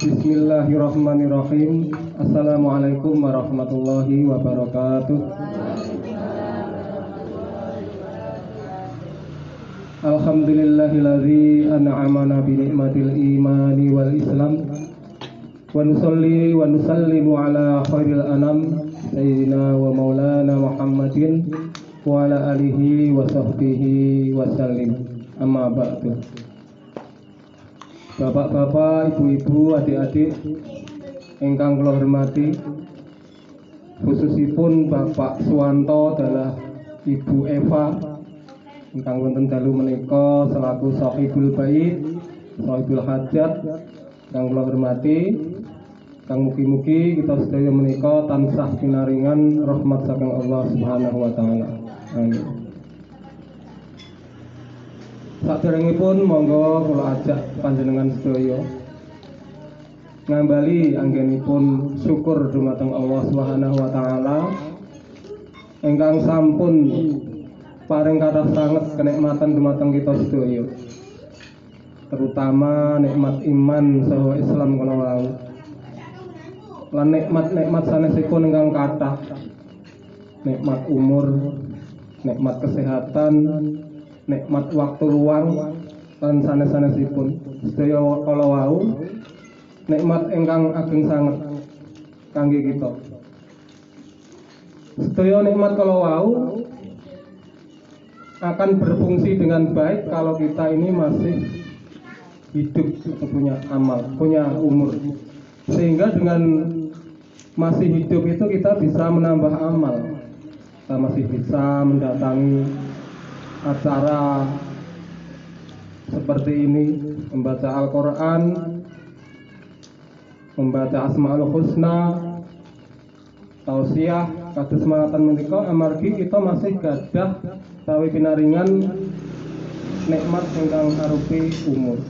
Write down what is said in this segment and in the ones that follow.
Bismillahirrahmanirrahim. Assalamualaikum warahmatullahi wabarakatuh. Alhamdulillahilladzi an'amana bi ni'matil imani wal islam. Wa nusalli wa nusallimu ala khairil anam sayyidina wa maulana Muhammadin wa ala alihi wa sahbihi wa sallim. Amma ba'du. Bapak-bapak, ibu-ibu, adik-adik ingkang kula hormati, khususipun Bapak Suwanto adalah Ibu Eva ingkang wonten dalu menika selaku sahibul bait, sahibul hajat ingkang kula hormati, kang mugi-mugi kita sedaya menika tansah pinaringan rahmat saking Allah Subhanahu wa taala. Amin. Saderengipun monggo kula ajak panjenengan sedaya ngambali anggenipun syukur dumateng Allah Subhanahu wa taala ingkang sampun paring kathah sanget kenikmatan dumateng kita sedaya. Terutama nikmat iman saha Islam kala wau. Lan nikmat sanesipun ingkang kathah. Nikmat umur, nikmat kesehatan, nikmat waktu luang lan sanes-sanesipun sedaya kala wau nikmat ingkang ageng sanget kangge kita. Sedaya nikmat kala wau akan berfungsi dengan baik kalau kita ini masih hidup, punya amal, punya umur, sehingga dengan masih hidup itu kita bisa menambah amal. Kita masih bisa mendatangi acara seperti ini, membaca Al-Quran, membaca Asmaul Husna, tausiah, kados semangatan menika amargi kita masih gadah tawi pinaringan nikmat ingkang arupi umur.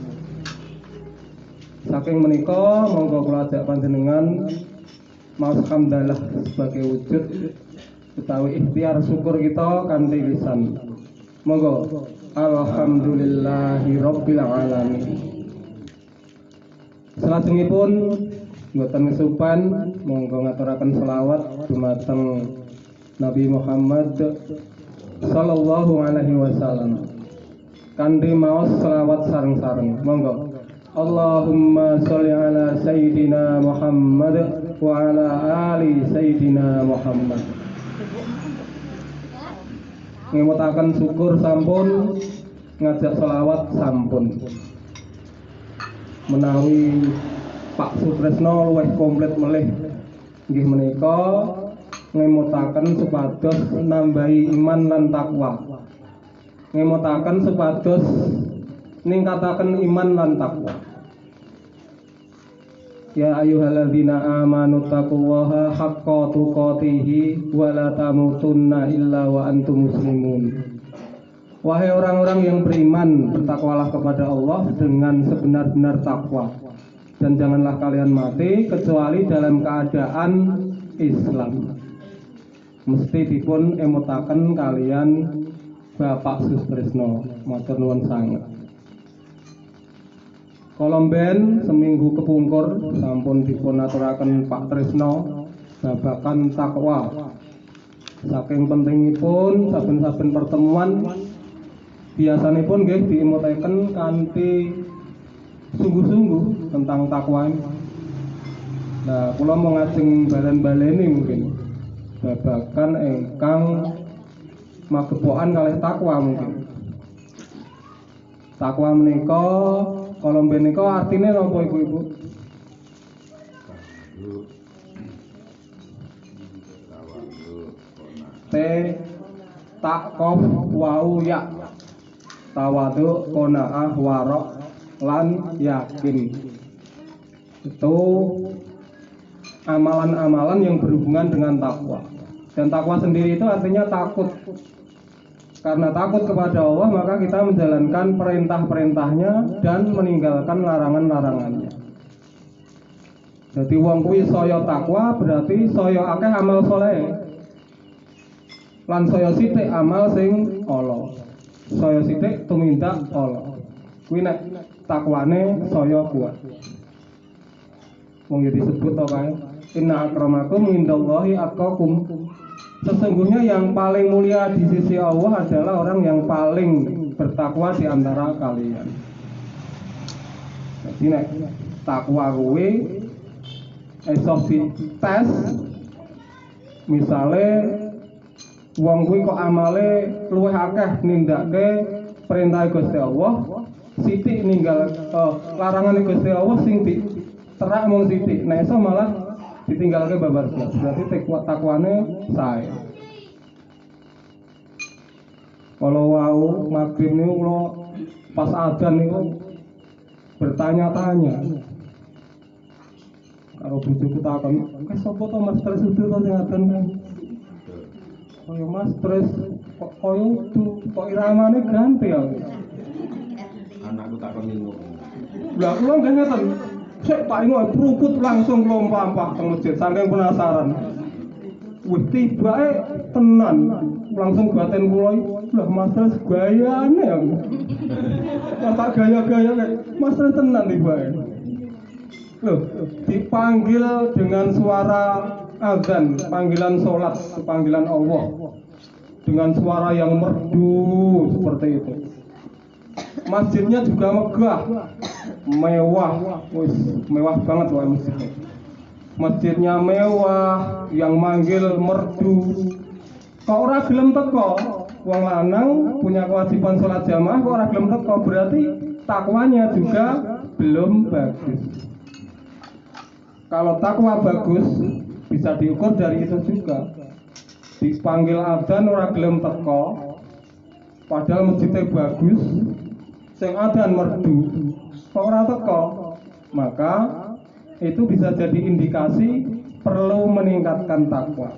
Saking menika monggo kula ajak panjenengan maos hamdalah sebagai wujud utawi ikhtiar syukur kita kanthi lisan. Monggo alhamdulillahi rabbil alamin. Salajengipun mboten kesupan monggo ngaturaken selawat dumateng Nabi Muhammad sallallahu alaihi wasallam. Kanthi maos selawat sareng-sareng. Monggo. Allahumma sholli ala sayyidina Muhammad wa ala ali sayyidina Muhammad. Ngemutaken syukur sampun, ngajak selawat sampun. Menawi Pak Sutresno luwih komplit melih nggih menika ngemutaken supados nambahi iman lan takwa. Ngemutaken supados ningkataken iman lan takwa. Ya ayyuhalladzina amanu taqullaha haqqa tuqatih wa la tamutunna illa wa antum muslimun. Wahai orang-orang yang beriman, bertakwalah kepada Allah dengan sebenar-benar takwa, dan janganlah kalian mati kecuali dalam keadaan Islam. Mesti dipun emutaken kalian Bapak Sutresno, matur nuwun sanget. Kolomben seminggu kepungkur sampun dipun aturaken Pak Tresno babakan takwa. Saking pentingipun saben-saben pertemuan biasanipun nggih diimutaken kanthi sungguh-sungguh tentang takwa. Nah, kula mau ngajeng balen-baleni mungkin babakan ingkang magepokan kalih takwa mungkin. Takwa menika kolomben menika artine napa ibu-ibu? Takof wau ya. Tawadu qanaah warok lan yakin. Itu amalan-amalan yang berhubungan dengan takwa. Dan takwa sendiri itu artinya takut. Karena takut kepada Allah, maka kita menjalankan perintah-perintahnya dan meninggalkan larangan-larangannya. Jadi wong kuwi saya takwa berarti saya akeh amal saleh. Lan saya sithik amal sing ala. Saya sithik tumindak ala. Kuwi nek takwane saya kuat. Wong disebut to kae, inna akramakum indallahi atqakum. Sesungguhnya yang paling mulia di sisi Allah adalah orang yang paling bertakwa di antara kalian. Jadi nek takwa kuwi esok dites, misale wong kuwi kok amale luwih akeh nindakake perintah Gusti Allah, sithik ninggal larangan Gusti Allah sing diterak mung sithik. Nek iso malah ditinggalke babar blas. Berarti takwane sae. Kalau wau maghrib niku kula pas adzan niku bertanya-tanya. Kalau bojoku takon, "Wes sapa to Mas Tres udu to sing adzan kan?" Kaya Mas Tres kok koyo udu, kok iramane ganti ya. Anakku takon minum. Lah kula nggih ngeten. Sik Pak Ingo pruput langsung mlampah teng masjid saking penasaran. Wih tibake tenan. Langsung batin kula lah Mas Tres gayane ya. Tak gaya-gaya Mas Tres tenan tibake. Loh, dipanggil dengan suara azan, panggilan sholat, panggilan Allah dengan suara yang merdu seperti itu. Masjidnya juga megah, mewah, mewah banget loh masjidnya. Masjidnya mewah, yang manggil merdu. Kok ora gelem teko, wong lanang punya kewajiban sholat jamaah, kok ora gelem teko berarti takwanya juga belum bagus. Kalau takwa bagus bisa diukur dari itu juga. Dipanggil adzan ora gelem teko, padahal masjidnya bagus, sing adzan merdu, kok ora teko, maka itu bisa jadi indikasi perlu meningkatkan takwa.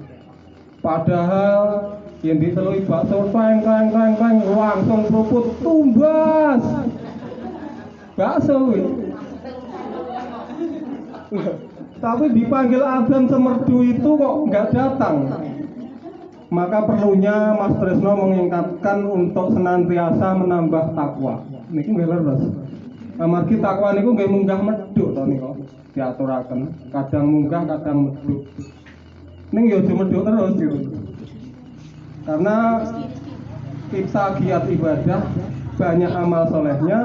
Padahal yang ditelui bakso kleng langsung keruput tumbas bakso. Tapi dipanggil adzan semerdu itu kok nggak datang. Maka perlunya Mas Tresno mengingatkan untuk senantiasa menambah takwa. Niki nggih leres. Amargi takwa niku nggih munggah medhuk to niku diaturaken. Kadang munggah, kadang medhuk. Ning yo aja medhuk terus gitu. Karena kita giat ibadah, banyak amal solehnya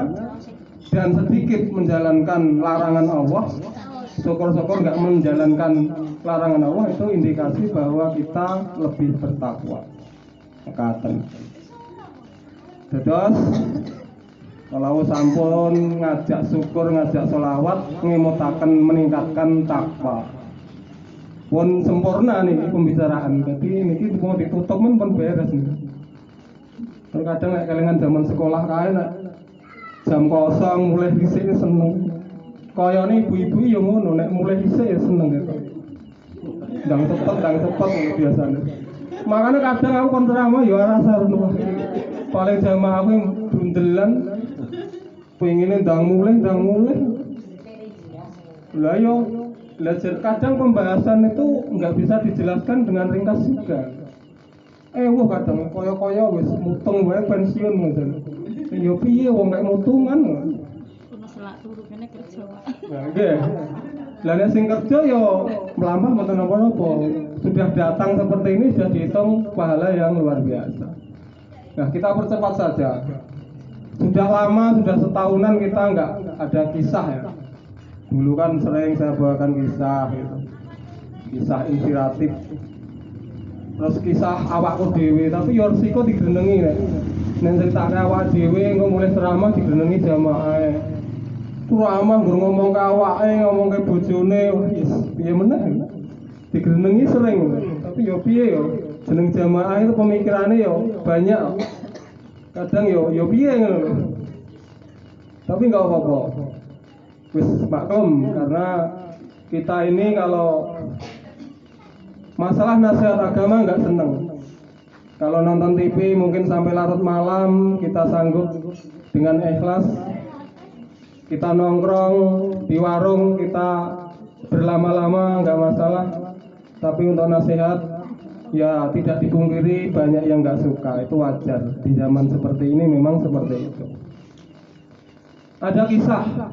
dan sedikit menjalankan larangan Allah. Syukur-syukur nggak menjalankan larangan Allah, itu indikasi bahwa kita lebih bertakwa. Mekaten. Dados kalau sampun ngajak syukur, ngajak sholawat, ngemutaken meningkatkan takwa. Pun sempurna nih pembicaraan. Jadi ini mau ditutup pun beres nih. Kadang nek kelingan zaman sekolah kae nek jam kosong mulai dhisik seneng. Kayane ibu-ibu ya ngono, nek mulai dhisik ya seneng gitu. Ndang cepet biasanya. Makanya kadang aku kon ceramah ya rasa renung. Paling jamaah aku bundelan pengine ndang mulai. Lah yo, kadang pembahasan itu nggak bisa dijelaskan dengan ringkas juga. Wah kadang koyo-koyo wis mutung wae pensiun ngoten. Yo piye wong kayak mutungan. Selak turu kene kerja wae. Nah, nggih. Lah nek sing kerja yo mlampah mboten napa-napa. Sudah datang seperti ini sudah dihitung pahala yang luar biasa. Nah, kita percepat saja. Sudah lama, sudah setahunan kita nggak ada kisah ya. Dulu kan sering saya bawakan kisah gitu. Kisah inspiratif. Terus kisah awakku dhewe, tapi yo resiko digrenengi nek. Nek critane awak dhewe engko mulai ceramah digrenengi jamaah. Ceramah nggur ngomong ke awake, ngomong ke bojone, wis piye meneh. Digrenengi sering, tapi yo piye yo. Jeneng jamaah itu pemikirannya yo banyak. Kadang yo piye ngono. Tapi enggak apa-apa. Wis maklum karena kita ini kalau masalah nasihat agama nggak seneng. Kalau nonton TV mungkin sampai larut malam kita sanggup dengan ikhlas. Kita nongkrong di warung kita berlama-lama nggak masalah. Tapi untuk nasihat ya tidak dipungkiri banyak yang nggak suka, itu wajar. Di zaman seperti ini memang seperti itu. Ada kisah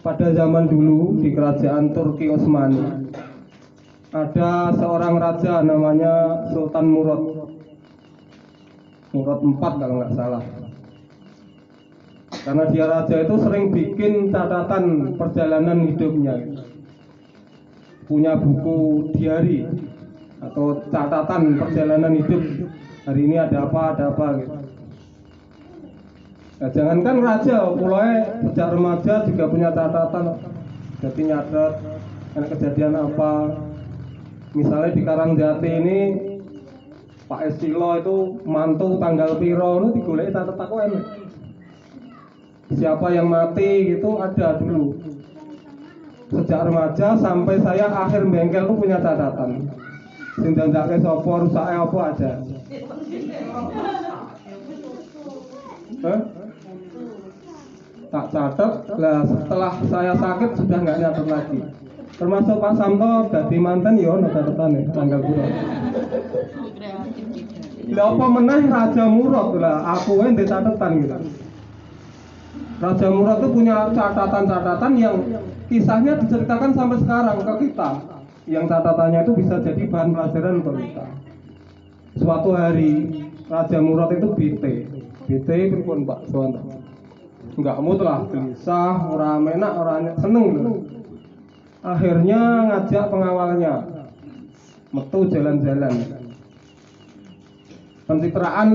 pada zaman dulu di kerajaan Turki Utsmani ada seorang raja namanya Sultan Murad IV kalau nggak salah. Karena dia raja itu sering bikin catatan perjalanan hidupnya, punya buku diary atau catatan perjalanan hidup. Hari ini ada apa gitu. Nah, jangankan raja, mulai sejak remaja juga punya catatan. Jadi nyatet ada kejadian apa. Misalnya di Karangjati ini Pak Esilo itu mantu tanggal piro itu digoleki catatan siapa yang mati gitu ada dulu. Sejak remaja sampai saya akhir bengkel itu punya catatan. Sing dandake sapa, rusake apa ada. Tak catat, lah setelah saya sakit sudah nggak nyatet lagi. Termasuk Pak Samto dadi manten yo ono catetane tanggal piro. Lah apa meneh Raja Murad lah aku wae ndek catatan gitu. Raja Murad itu punya catatan-catatan yang kisahnya diceritakan sampai sekarang ke kita. Yang catatannya itu bisa jadi bahan pelajaran untuk kita. Suatu hari Raja Murad itu BT pripun Pak Suwanto? Enggak mood lah, gelisah, ora enak, ora seneng gitu. Akhirnya ngajak pengawalnya metu jalan-jalan. Pencitraan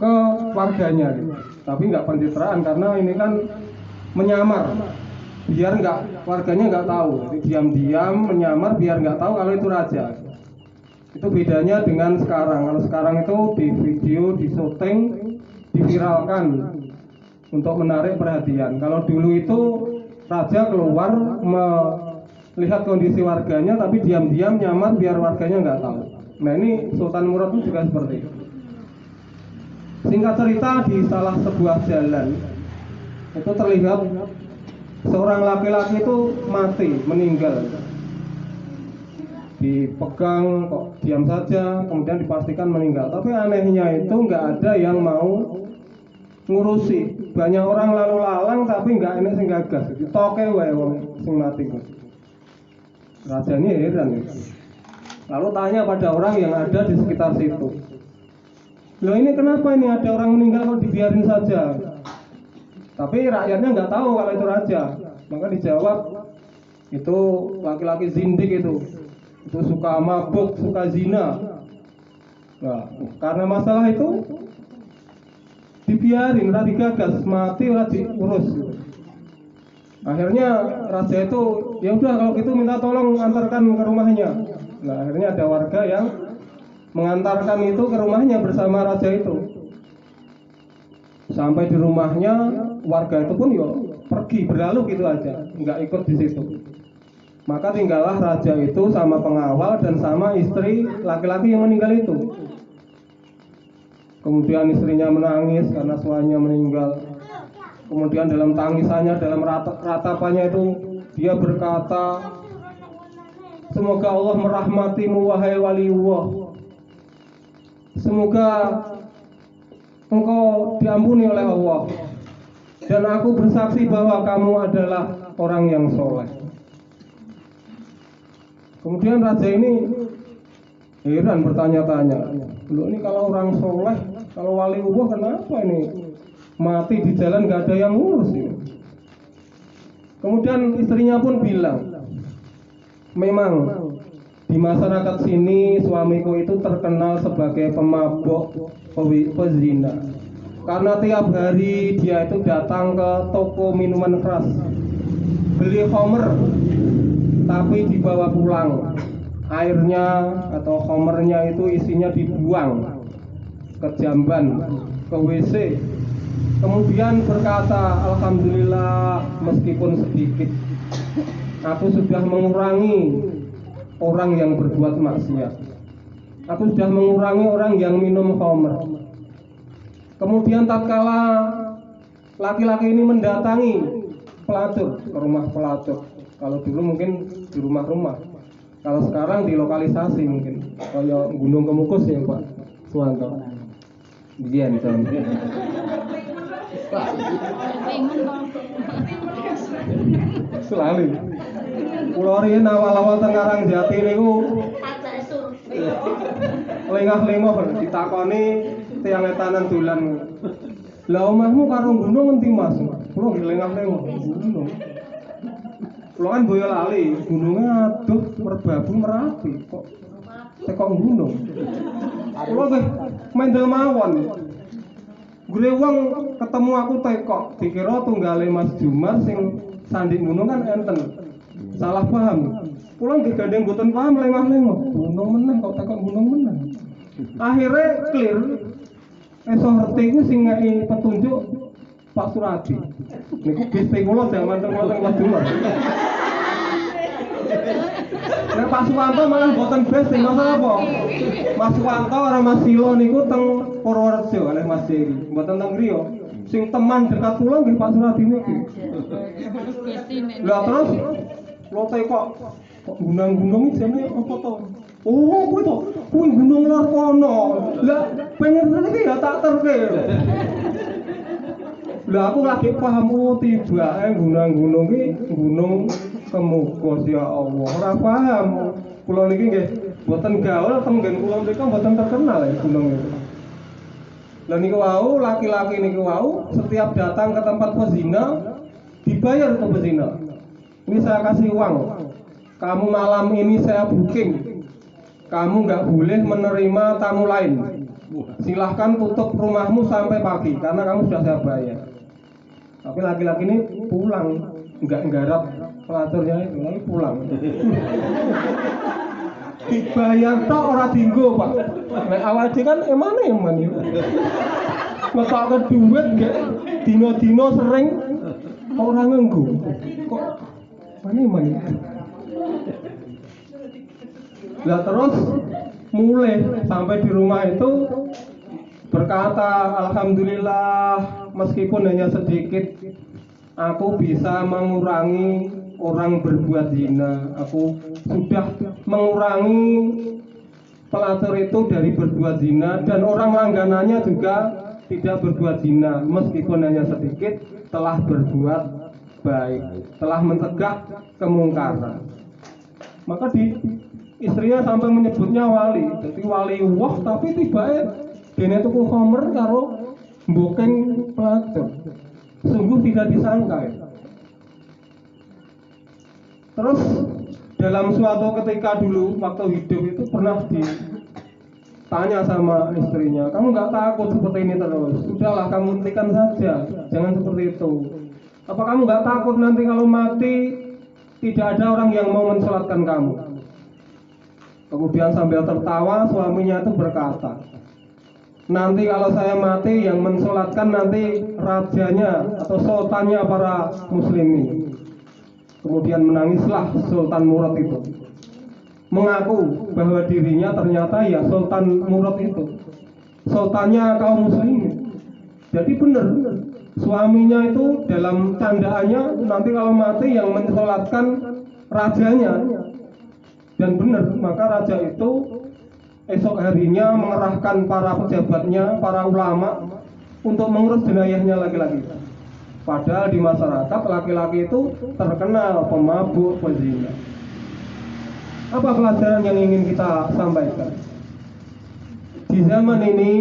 ke warganya gitu. Tapi nggak pencitraan karena ini kan menyamar biar nggak warganya nggak tahu. Jadi diam-diam menyamar biar nggak tahu kalau itu raja. Itu bedanya dengan sekarang. Kalau sekarang itu di video, di syuting, diviralkan untuk menarik perhatian. Kalau dulu itu raja keluar melihat kondisi warganya tapi diam-diam nyamar biar warganya nggak tahu. Nah ini Sultan Murad itu juga seperti itu. Singkat cerita di salah sebuah jalan itu terlihat seorang laki-laki itu mati, meninggal. Dipegang kok diam saja, kemudian dipastikan meninggal. Tapi anehnya itu nggak ada yang mau ngurusi. Banyak orang lalu lalang tapi nggak enak sing gagas. Ditoke wae wong sing mati. Rajanya heran ya. Lalu tanya pada orang yang ada di sekitar situ. Loh ini kenapa ini ada orang meninggal kok dibiarin saja? Tapi rakyatnya nggak tahu kalau itu raja. Maka dijawab itu laki-laki zindik itu suka mabuk, suka zina. Nah, karena masalah itu dibiarin, ora digagas, mati ora diurus. Akhirnya raja itu ya udah kalau gitu minta tolong antarkan ke rumahnya. Nah, akhirnya ada warga yang mengantarkan itu ke rumahnya bersama raja itu. Sampai di rumahnya, warga itu pun yo pergi berlalu gitu aja, nggak ikut di situ. Maka tinggallah raja itu sama pengawal dan sama istri laki-laki yang meninggal itu. Kemudian istrinya menangis karena suaminya meninggal. Kemudian dalam tangisannya, dalam ratapannya itu dia berkata, semoga Allah merahmatimu wahai waliullah. Semoga engkau diampuni oleh Allah. Dan aku bersaksi bahwa kamu adalah orang yang soleh. Kemudian raja ini heran bertanya-tanya, loh ini kalau orang soleh, kalau waliullah kenapa ini mati di jalan gak ada yang ngurus ini? Kemudian istrinya pun bilang, memang di masyarakat sini suamiku itu terkenal sebagai pemabuk, pezina. Karena tiap hari dia itu datang ke toko minuman keras, beli homer, tapi dibawa pulang. Airnya atau homernya itu isinya dibuang ke jamban, ke WC. Kemudian berkata, alhamdulillah meskipun sedikit, aku sudah mengurangi orang yang berbuat maksiat. Aku sudah mengurangi orang yang minum khamr. Kemudian tatkala laki-laki ini mendatangi pelacur ke rumah pelacur. Kalau dulu mungkin di rumah-rumah. Kalau sekarang di lokalisasi mungkin. Kayak Gunung Kemukus ya Pak Suwanto. Dian, Selalu. Kula riyen awal-awal teng Karangjati niku lengah-lengah ditakoni tiyang etanan dolan. Lah omahmu karo gunung endi Mas? Kula nggih lengah-lengah gunung. Kula kan Boyolali, gunungnya aduh merbabu Merapi kok tekok gunung. Kula nggih mendel mawon. Gure wong ketemu aku tekok, dikira tunggale Mas Jumar sing sandi gunung kan enten. Salah paham. Kula nggih gandeng mboten paham lengah-lengah. Gunung meneh kok tekok gunung meneh. Akhirnya clear. Esok ngerti ku sing ngeki petunjuk Pak Suradi. Niku bis kula jaman teng Mas Jumar. Nek Pak Suwanto malah boten best masalah apa? Mas Suwanto karo Mas Silo niku teng Purworejo kalih Mas Dewi. Mboten teng griya. Sing teman dekat kula nggih Pak Suradi niki. Lah terus lo kok gunung-gunung jane apa to? Oh, kuwi to. Kuwi gunung lor kono. Lah pengen iki ya tak terke. Lah aku lagi paham tiba gunung-gunung iki gunung Kemukus ya Allah. Ora paham. Kula niki nggih boten gaul tenggen kula mriko boten terkenal ya gunung itu. Lah niku wau laki-laki niku wau setiap datang ke tempat pezina dibayar untuk pezina. Ini saya kasih uang. Kamu malam ini saya booking. Kamu nggak boleh menerima tamu lain. Silahkan tutup rumahmu sampai pagi karena kamu sudah saya bayar. Tapi laki-laki ini pulang, nggak nggarap pelaturnya itu, lagi pulang. Dibayar tok ora dinggo, Pak. Nek awal kan emane ya. Ngetok ke duit nggak dino-dino sering orang nganggo. Kok mana? Lah terus mulai sampai di rumah itu berkata, alhamdulillah meskipun hanya sedikit aku bisa mengurangi orang berbuat zina. Aku sudah mengurangi pelatur itu dari berbuat zina dan orang langganannya juga tidak berbuat zina meskipun hanya sedikit, telah berbuat baik, telah mencegah kemungkaran. Maka istrinya sampai menyebutnya wali, jadi wali wah tapi tiba dene tuku homer karo mbokeng pelatur. Sungguh tidak disangka ya. Terus dalam suatu ketika dulu waktu hidup itu pernah ditanya sama istrinya, kamu nggak takut seperti ini terus? Sudahlah kamu hentikan saja, jangan seperti itu. Apa kamu nggak takut nanti kalau mati tidak ada orang yang mau mensolatkan kamu? Kemudian sambil tertawa suaminya itu berkata, nanti kalau saya mati yang mensolatkan nanti rajanya atau sultannya para muslimin. Kemudian menangislah Sultan Murad itu, mengaku bahwa dirinya ternyata ya Sultan Murad itu, sultannya kaum muslimin. Jadi benar, suaminya itu dalam candaannya nanti kalau mati yang mensolatkan rajanya. Dan benar, maka raja itu esok harinya mengerahkan para pejabatnya, para ulama untuk mengurus jenayahnya laki-laki. Padahal di masyarakat laki-laki itu terkenal pemabuk, pezina. Apa pelajaran yang ingin kita sampaikan? Di zaman ini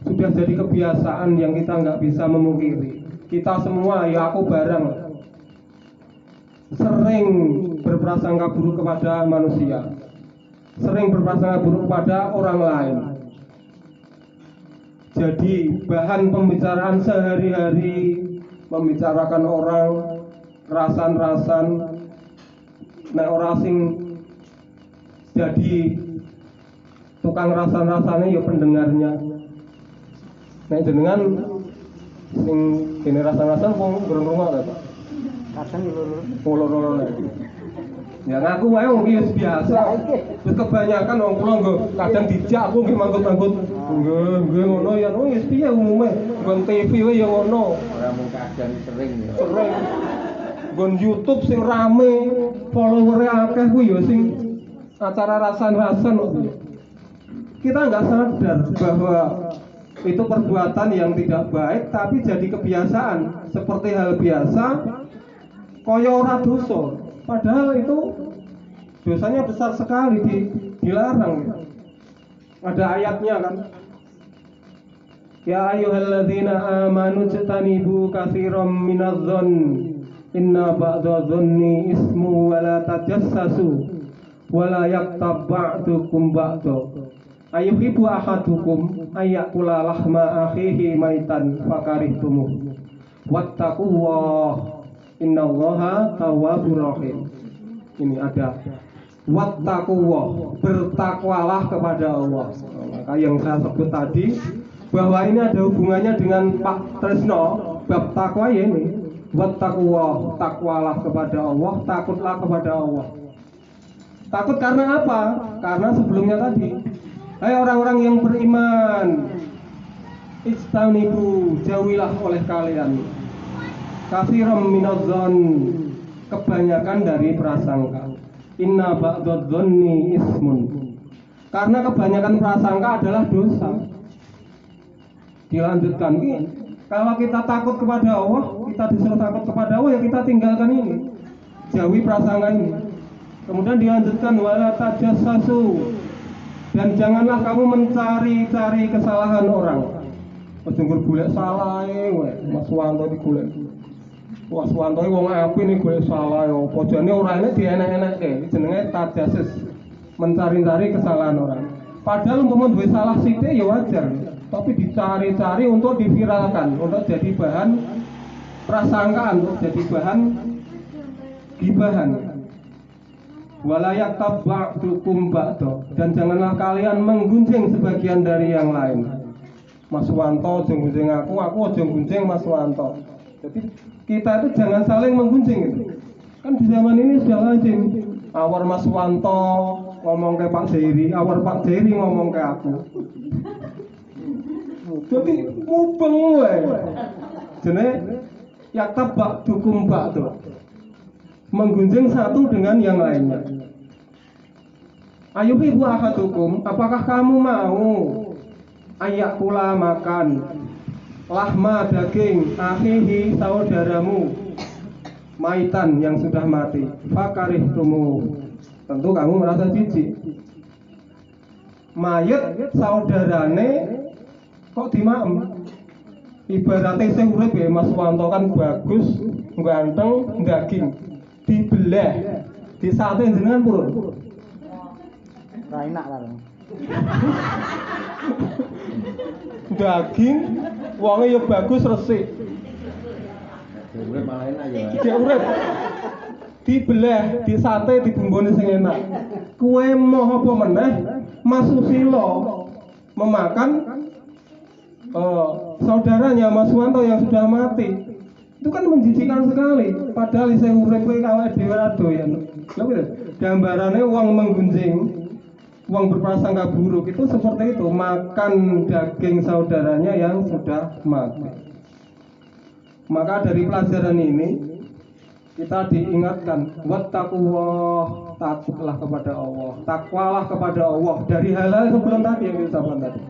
sudah jadi kebiasaan yang kita nggak bisa memungkiri. Kita semua, ya aku bareng, sering berprasangka buruk kepada manusia, sering berprasangka buruk kepada orang lain. Jadi bahan pembicaraan sehari-hari membicarakan orang, rasan-rasan, nek orang sing jadi tukang rasan-rasannya ya pendengarnya. Nek jenengan sing kene rasan-rasan wong ngrungokno ta, Pak? Kadang loro-loro. Ya ngaku wae wong iki biasa. Wis kebanyakan wong kula nggo kadang dijak aku nggih manggut-manggut. Nggih ngono ya wis piye umume. Nggon TV wae ya ngono. Ora mung kadang sering ya. Sering. Nggon YouTube sing rame, follower-e akeh kuwi ya sing acara rasan-rasan kok. Kita nggak sadar bahwa itu perbuatan yang tidak baik tapi jadi kebiasaan, seperti hal biasa kaya ora dosa, padahal itu dosanya besar sekali, dilarang. Ada ayatnya kan, ya ayyuhalladzina amanu jtanibu katsiran minadh-dhonn inna ba'dadh-dhonni ismu wa la tajassasu wa la yaktab ba'dukum ba'da ayyuhibbu ahadukum ayyakula lahma akhihi maitan fakarihtumuh wattaqullah innallaha tawwabur rahim. Ini ada wattaqullah, bertakwalah kepada Allah. Maka yang saya sebut tadi bahwa ini ada hubungannya dengan Pak Tresno, bab takwa ya ini. Wattaqullah, takwalah kepada Allah, takutlah kepada Allah. Takut karena apa? Karena sebelumnya tadi, hai orang-orang yang beriman, istanibu, jauhilah oleh kalian katsiran minadh-dhonn, kebanyakan dari prasangka. Inna ba'dadh-dhonni ismun, karena kebanyakan prasangka adalah dosa. Dilanjutkan, kalau kita takut kepada Allah, kita disuruh takut kepada Allah, ya kita tinggalkan ini, jauhi prasangka ini. Kemudian dilanjutkan wala tajassasu, dan janganlah kamu mencari-cari kesalahan orang. Ojok golek salah Mas Wanto iki golek. Mas Wanto iki wong apik nih golek salah ya. Apa jane ora enek dienek-enekke. Jenenge tajassus, mencari-cari kesalahan orang. Padahal umpama duwe salah sithik ya wajar, tapi dicari-cari untuk diviralkan, untuk jadi bahan prasangkaan, untuk jadi bahan gibahan. Wala yaktab ba'dukum ba'da, dan janganlah kalian menggunjing sebagian dari yang lain. Mas Wanto aja gunjing aku aja gunjing Mas Wanto. Jadi kita itu jangan saling menggunjing itu. Kan di zaman ini sudah lazim. Awar Mas Wanto ngomong ke Pak Jeri, awar Pak Jeri ngomong ke aku. Jadi mubeng wae. Jenenge yaktab ba'dukum ba'da, menggunjing satu dengan yang lainnya. Ayyuhibbu ahadukum, apakah kamu mau ayakula makan lahma daging akhihi saudaramu maitan yang sudah mati fakarihtumu, tentu kamu merasa jijik. Mayat saudarane kok dimaem, ibaratnya sing urip ya Mas Wanto kan bagus, ganteng, daging dibelah, disate jenengan purun. Ra enak lah. Daging wonge ya bagus resik. Urip malah enak ya. Dia urip dibelah, disate, dibumboni sing enak. Kue mau apa meneh Mas Susilo memakan saudaranya Mas Wanto yang sudah mati. Itu kan menjijikan sekali. Padahal isih urip kowe awake dhewe ra doyan. Lha gitu. Gambarannya uang menggunjing, uang berprasangka buruk itu seperti itu, makan daging saudaranya yang sudah mati. Maka dari pelajaran ini kita diingatkan, wattaqullah, takutlah kepada Allah, takwalah kepada Allah dari hal-hal sebelum tadi yang diucapkan tadi.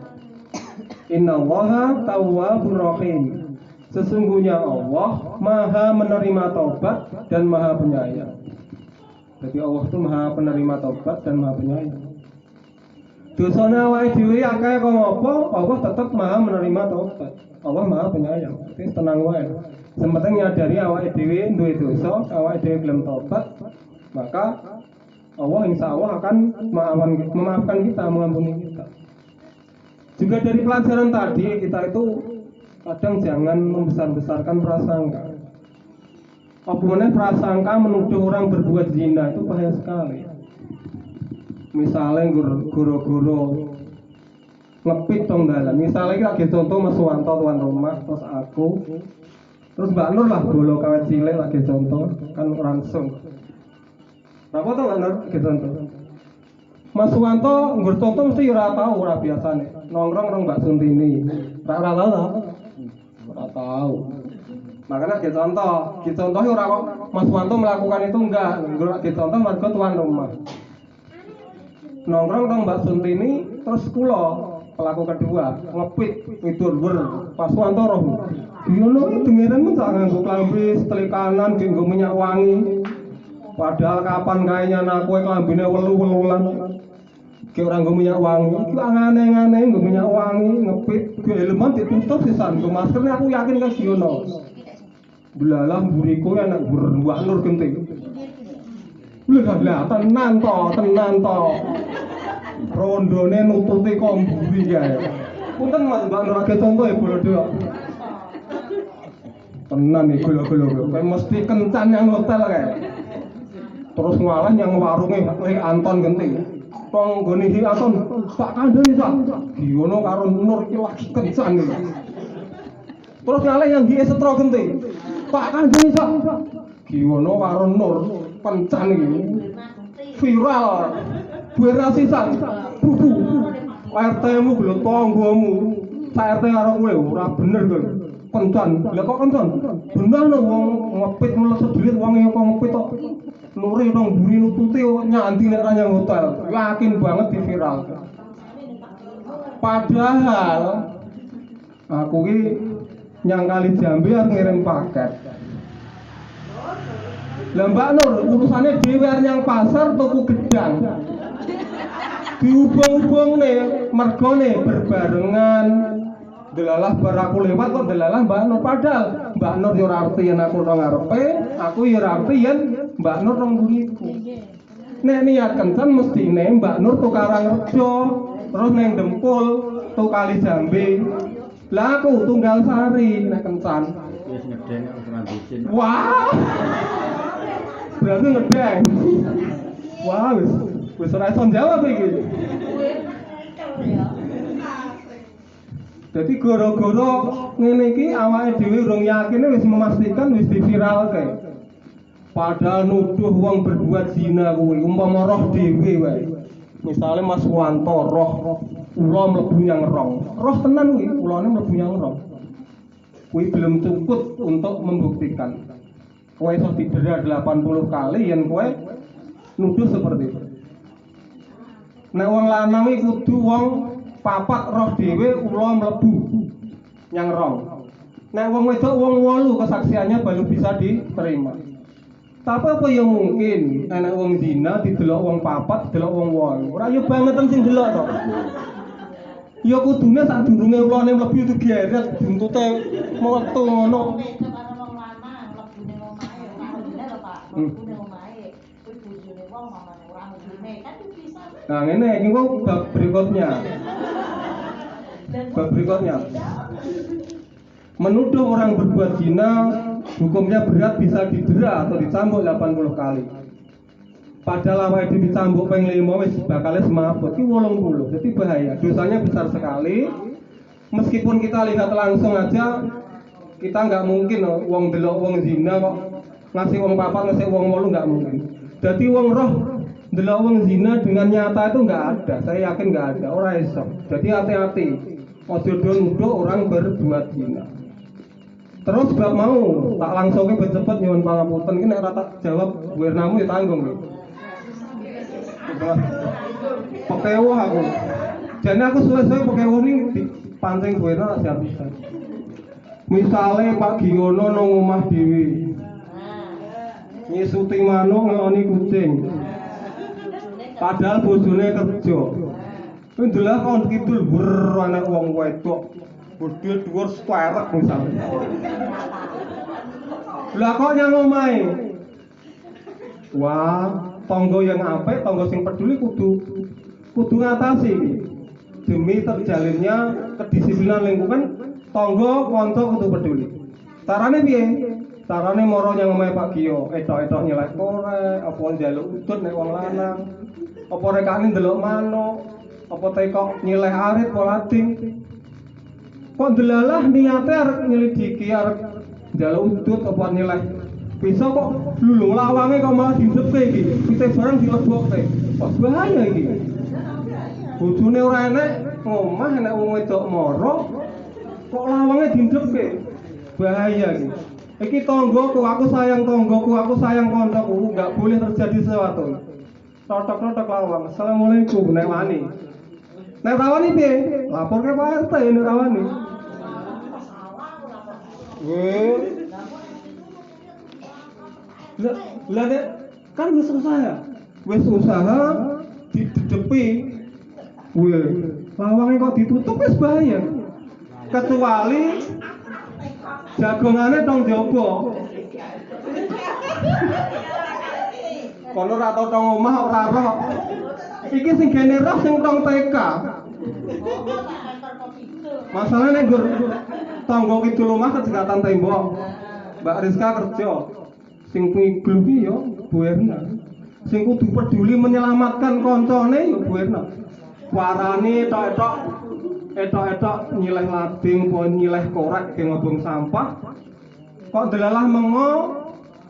Innallaha tawwabur rahim. Sesungguhnya Allah Maha menerima taubat dan Maha penyayang. Jadi Allah itu Maha penerima taubat dan Maha penyayang. Dosane awake dhewe akeh kok ngopo, Allah tetap Maha menerima taubat. Allah Maha penyayang. Jadi tenang wae. Sementing nyadari awake dhewe duwe dosa, awake dhewe belum taubat, maka Allah insya Allah akan memaafkan kita, mengampuni kita. Juga dari pelajaran tadi kita itu kadang jangan membesar-besarkan prasangka. Apalagi prasangka menuduh orang berbuat zina itu bahaya sekali. Misalnya guru-guru ngepit dong dalam. Misalnya kita lagi contoh Mas Wanto tuan rumah, terus aku, terus Mbak Nur lah bolo kawet cilik lagi contoh, kan langsung. Berapa tuh Mbak Nur lagi contoh? Mas Wanto nggur contoh mesti ora tahu, ora biasane. Nongkrong rong Mbak Suntini. Ora tahu lah. Ora tahu. Makanya kita contoh orang kok Mas Wanto melakukan itu enggak, kita contoh mergo tuan rumah. Nongkrong dong Mbak Suntini, terus kula pelaku kedua ngepit itu wer pas wantoro Yono itu dengeran sak nganggo klambi setelikanan nggo minyak wangi padahal kapan kayaknya aku klambine welu-welulan ki ora nggo minyak wangi iki aneh-aneh nggo minyak wangi ngepit ki elemen ditutup sisan nggo masker aku yakin ka Yono belalah buriku enak berbuah nur genting lah tenan to rondone nututi komburi kae punten Mas Mbak Nur age contoh ya bolo dhewe tenan iki gelo-gelo kayak mesti kencan yang hotel kae terus ngalah yang warunge Anton genting tong nggone iki Anton tak kandhani sak diono karo Nur iki lagi kencan iki terus ngalah yang di setro genting tak kandhani sak diono karo Nur kencan iki viral buera sisan bubu RT-mu lho tanggomu sak RT karo kowe ora bener kowe kencan lha kok kencan bener lho wong ngepit mleset dhuwit wong kok ngepit kok nuri nang mburi nututi nyanti nek ra nyang hotel yakin banget di viral padahal aku ki nyang Kali Jambi arep ngirim paket lah Mbak Nur urusannya dhewe nyang pasar tuku gedang dihubung-hubung nih mergo nih berbarengan delalah bar aku lewat kok delalah Mbak Nur padahal Mbak Nur yo ora arti yen aku nang ngarepe aku yo ora arti yen Mbak Nur nang buriku nek niat kencan mestine Mbak Nur tuh Karangrejo terus neng Dempul tuh Kali Jambi lah aku Tunggal Sari nek kencan wis ngedeng ora dicin wah berarti ngedeng wah wis ora iso jawab iki jadi gara-gara ngene iki awake dhewe urung yakin wis memastikan wis diviralke padahal nuduh wong berbuat zina kuwi umpama roh dhewe wae misale Mas Wanto roh ula mlebu nyang roh tenan kuwi ulane mlebu nyang roh kuwi belum cukup untuk membuktikan kowe iso didera 80 kali yen kowe nuduh seperti itu nek wong lanang iki kudu wong papat roh dhewe ula mlebu nyang rong nek wong wedok wong 8 kesaksiannya baru bisa diterima tapi apa yang mungkin anak wong zina didelok wong papat didelok wong 8 ora yo bangetan sing delok to ya kudune sadurunge ulane mlebu itu geret buntute metu ngono nah ini bab berikutnya menuduh orang berbuat zina hukumnya berat bisa didera atau dicambuk 80 kali padahal awake dhewe dicambuk ping 5 wis bakal semaput iki 80 jadi bahaya dosanya besar sekali meskipun kita lihat langsung aja kita nggak mungkin wong delok wong zina kok ngasih wong papat ngasih wong 8 nggak mungkin jadi wong roh delok wong zina dengan nyata itu nggak ada saya yakin nggak ada ora iso jadi hati-hati ojo nuduh orang berbuat zina terus bab mau tak langsung ke cepet nyuwun pangapunten ki nek ora tak jawab wernamu ya tanggung iki pekewuh aku jane aku suwe-suwe pekewuh ning dipancing werna tak siap-siap misale Pak Giono nang omah dhewe nyisuti manuk ngeloni kucing padahal bojone kerja kuwi ndelok kon kidul wer anak wong wedok bodhe dhuwur sperek misalnya lah kok nyang omahe wah tangga yang apik tangga sing peduli kudu ngatasi demi terjalinnya kedisiplinan lingkungan tangga kanca kudu peduli carane piye carane moro nyang omahe Pak Gio etok-etok nyelek korek apa njaluk udut nek wong lanang apa rekane ndelok manuk apa tekok nyileh arit polading kok delalah niate arep nyelidiki arep njaluk udut apa nyileh bisa kok lulung lawange kok malah disepe iki pite barang dilebokke kok bahaya iki bojone ora enek ngomah enek wong wedok moro kok lawange dindekke bahaya iki tanggoku aku sayang kancaku enggak boleh terjadi sesuatu totok-totok lawang assalamualaikum nek wani Nek rawani piye? Lapor ke Pak RT nek rawani. Weh. Lah nek kan wis usaha. Wis usaha didedepi. Weh, lawange kok ditutup wis bahaya. Kecuali jagongane tong jaba. Kono ora tau tong omah ora roh. Iki sing gene roh sing tong TK. Masalahnya gur tangga kidul omah kejegatan tembok. Mbak Rizka kerja. Sing ngiglu ki yo Bu Erna. Sing kudu peduli menyelamatkan koncone yo Bu Erna. Warane etok-etok nyileh lading apa nyileh korek ge ngobong sampah. Kok delalah mengo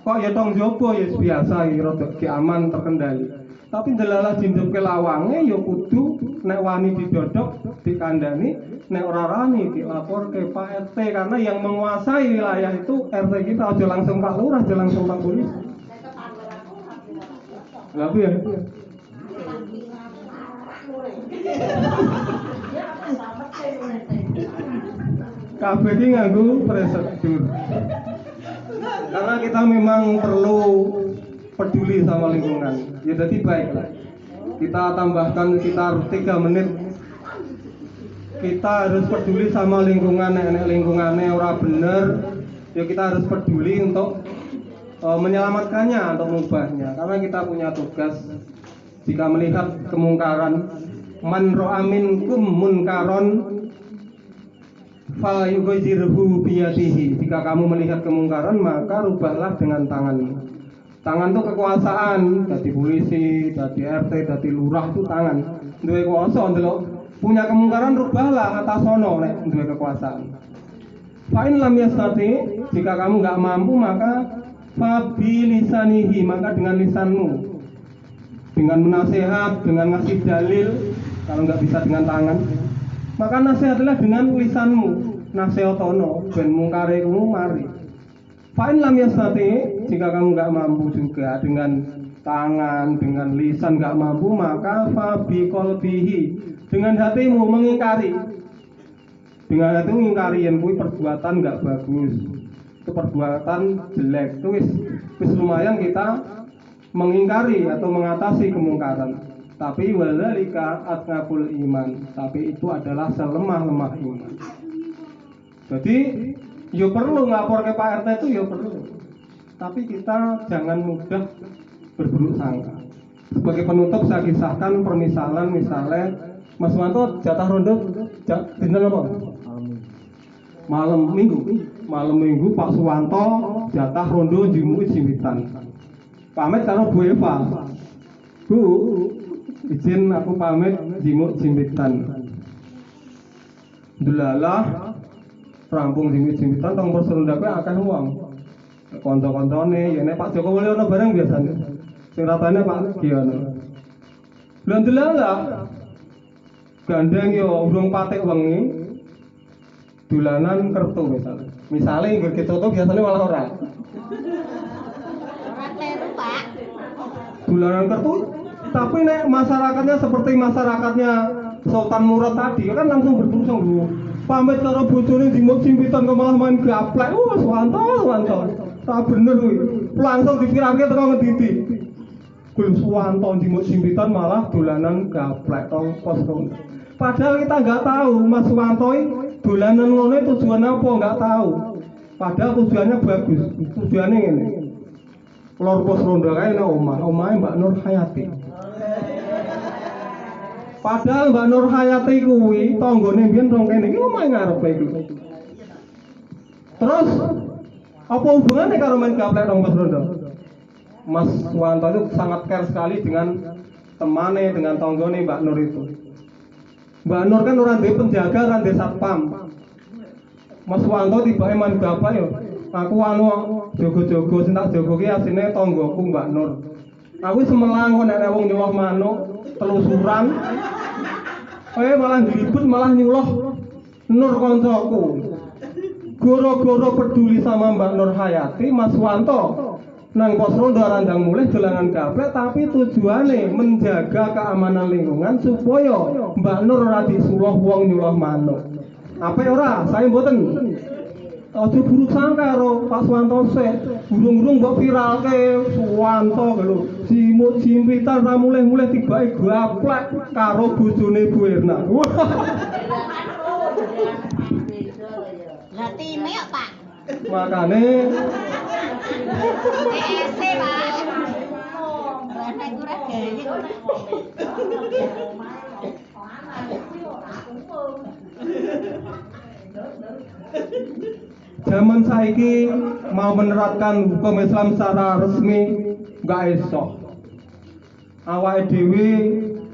kok ya tong jaba ya biasa ya rada ge aman terkendali. Tapi delalah jindepke lawange ya kudu nek wani didodok dikandani, nek ora rani dilaporke Pak RT karena yang menguasai wilayah itu RT kita, aja langsung Pak Lurah, aja langsung Pak Polisi. Lah piye? Kabeh iki nganggo prosedur. Karena kita memang perlu peduli sama lingkungan. Ya jadi baiklah. Kita tambahkan sekitar 3 menit. Kita harus peduli sama lingkungan, nek lingkungannya ora bener, ya kita harus peduli untuk menyelamatkannya, untuk mengubahnya. Karena kita punya tugas. Jika melihat kemungkaran, man ra'a minkum munkaron fa yughayyiruhu biyadihi. Jika kamu melihat kemungkaran, maka rubahlah dengan tanganmu. Tangan itu kekuasaan, dadi polisi, dadi RT, dadi lurah itu tangan. Duwe kuasa ndelok punya kemungkaran rubahlah ngatasono nek duwe kekuasaan. Fa in lam yastati, jika kamu enggak mampu maka fa bi lisanihi, maka dengan lisanmu. Dengan menasihat, dengan ngasih dalil, kalau nggak bisa dengan tangan, maka nasihatlah dengan lisanmu. Nasihatono ben mungkare kamu mari. Fa'in lam yastati, jika kamu nggak mampu juga dengan tangan, dengan lisan nggak mampu, maka fa bi qalbihi, dengan hatimu mengingkari. Dengan hatimu mengingkari yang kuwi perbuatan nggak bagus, itu perbuatan jelek, itu wis lumayan kita mengingkari atau mengatasi kemungkaran. Tapi wadzalika atqabul iman, tapi itu adalah selemah-lemah iman. Jadi yo perlu ngapor ke Pak RT itu yo perlu. Tapi kita jangan mudah berburuk sangka. Sebagai penutup saya kisahkan permisalan misalnya Mas Wanto jatah rondo dinten apa? Malam minggu Pak Suwanto jatah rondo jimuki jimitan. Pamit karo Bu Eva. Bu, izin aku pamit jimuk jimpitan. Delalah rampung jimit-jimitan tong perserundake akeh wong. Kanca-kancane ya nek Pak Jokowi ono bareng biasane. Sing ratane Pak Giono. Lha delalah gandeng yo urung patik wengi. Dolanan kertu misalnya. Misale ngger kecoto biasane malah ora. Dolanan kertu, tapi nek masyarakatnya seperti masyarakatnya Sultan Murad tadi kan langsung bertusung dulu. Pamit karo bojone dimuk jimpitan kok malah main gaplek. Suwanto. Tak bener kuwi. Langsung dipirake teko ngendi-endi. Gul Suwanto dimuk jimpitan malah dolanan gaplek tong pos. Padahal kita nggak tahu Mas Suwanto dolanan ngono tujuannya apa nggak tahu. Padahal tujuannya bagus. Tujuannya ngene. Lor pos ronda kae nang omahe Mbak Nur Hayati. Padahal Mbak Nur Hayati kuwi tanggane mbiyen rong kene iki omahe ngarepe iki. Terus apa hubungannya karo main gaplek nang pos ronda? Mas Wanto itu sangat care sekali dengan temane, dengan tanggane Mbak Nur itu. Mbak Nur kan ora ndek penjaga, ora ndek satpam. Mas Wanto tibake main gaplek yo. Aku jogo-jogo sing tak jogo ki asine tanggoku Mbak Nur. Aku semelang kok nek wong nyuloh manuk telusuran. Malah nglibet malah nyuloh Nur kancaku. Goro-goro peduli sama Mbak Nur Hayati, Mas Wanto nang pos ronda randang mulih dolanan gaplek, tapi tujuane menjaga keamanan lingkungan supaya Mbak Nur ora disuluh wong nyuluh manuk. Apa ora? Saya mboten. Aja buruk sangka karo Pak Suwanto sik. Burung-burung mbok viralke Suwanto lho. Jimut jimpitan ra mulih-mulih tibake gaplek karo bojone Bu Erna. Lah time kok, Pak. Makane ESC, Pak. Rene ora gaya. zaman saiki mau menerapkan hukum Islam secara resmi nggak esok. Awake dhewe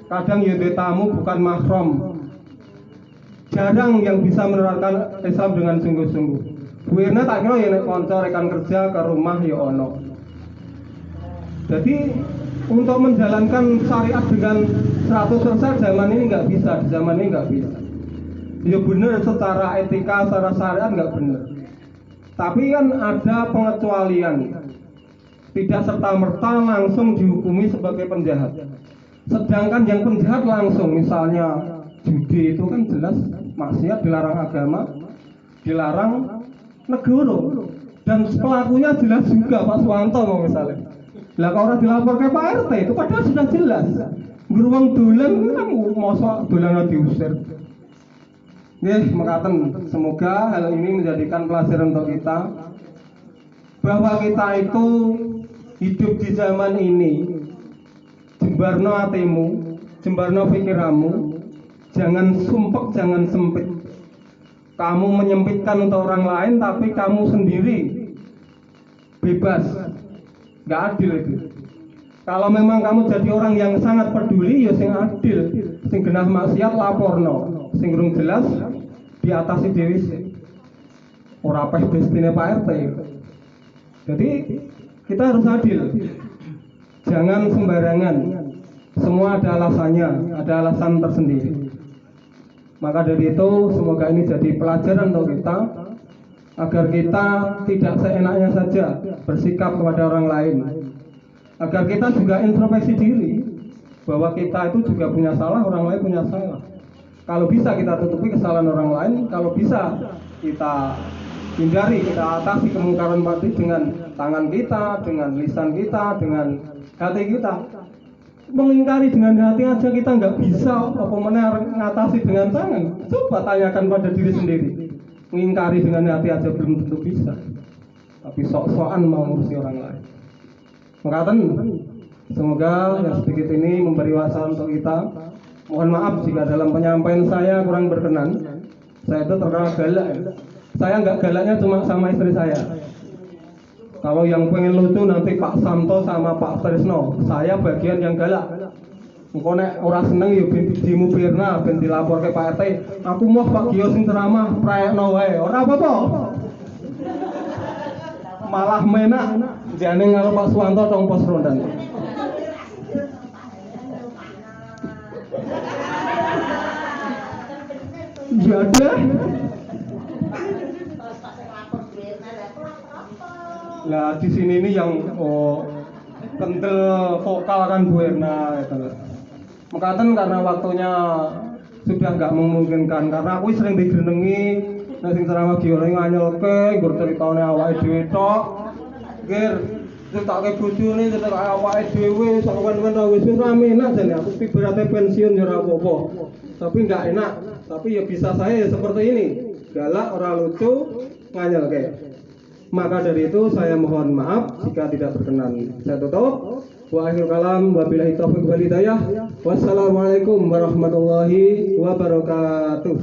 kadang ya duwe tamu bukan mahram. Jarang yang bisa menerapkan Islam dengan sungguh-sungguh. Bu Irna tak kira ya nek kanca rekan kerja ke rumah ya ono. Jadi untuk menjalankan syariat dengan 100% zaman ini nggak bisa, di zaman ini nggak bisa. Ya benar secara etika, secara syariat nggak benar. Tapi kan ada pengecualian. Tidak serta-merta langsung dihukumi sebagai penjahat. Sedangkan yang penjahat langsung, misalnya judi itu kan jelas maksiat, dilarang agama, dilarang negara, dan pelakunya jelas juga Pak Suwanto mau misalnya. Lah kalau orang dilapor ke Pak RT itu padahal sudah jelas. Geruang dolan kan mosok dolan diusir. Nggih, mekaten. Semoga hal ini menjadikan pelajaran untuk kita bahwa kita itu hidup di zaman ini. Jembarno hatimu, jembarno pikiranmu, jangan sumpek, jangan sempit. Kamu menyempitkan untuk orang lain, tapi kamu sendiri bebas. Nggak adil itu. Kalau memang kamu jadi orang yang sangat peduli, ya sing adil, sing genah maksiat laporno, sing durung jelas diatasi dhewe sik. Ora peh bestine Pak RT. Jadi kita harus adil. Jangan sembarangan. Semua ada alasannya, ada alasan tersendiri. Maka dari itu semoga ini jadi pelajaran untuk kita agar kita tidak seenaknya saja bersikap kepada orang lain. Agar kita juga introspeksi diri bahwa kita itu juga punya salah, orang lain punya salah. Kalau bisa kita tutupi kesalahan orang lain, kalau bisa kita hindari, kita atasi kemungkaran batin dengan tangan kita, dengan lisan kita, dengan hati kita. Mengingkari dengan hati aja kita nggak bisa, apa mana ngatasi dengan tangan? Coba tanyakan pada diri sendiri. Mengingkari dengan hati aja belum tentu bisa, tapi sok-sokan mau ngurusi orang lain. Mengatakan, semoga yang sedikit ini memberi wawasan untuk kita. Mohon maaf jika dalam penyampaian saya kurang berkenan. Saya itu terkenal galak. Saya nggak galaknya cuma sama istri saya. Kalau yang pengen lucu nanti Pak Santo sama Pak Trisno. Saya bagian yang galak. Engko nek ora seneng ya ben dimu Pirna, ben dilapor ke Pak RT. Aku mau Pak Gio sing ceramah praekno wae. Ora apa-apa. Malah menak jane karo Pak Suwanto tong pos rondan. Ya deh. Lah di sini ini yang kental vokal kan Bu Erna gitu. Mekaten karena waktunya sudah nggak memungkinkan karena aku sering digenengi nek sing ceramah giore nganyelke nggur critane awake dhewe tok. Nggih, critake bojone critake awake dhewe sok kan wis rame enak jane aku ibaratnya pensiun ya ora apa-apa. Tapi nggak enak. Tapi ya bisa saya seperti ini. Galak, ora lucu, nganyelke. Maka dari itu saya mohon maaf jika tidak berkenan. Saya tutup. Wa akhir kalam wabillahi taufiq wal hidayah. Wassalamualaikum warahmatullahi wabarakatuh.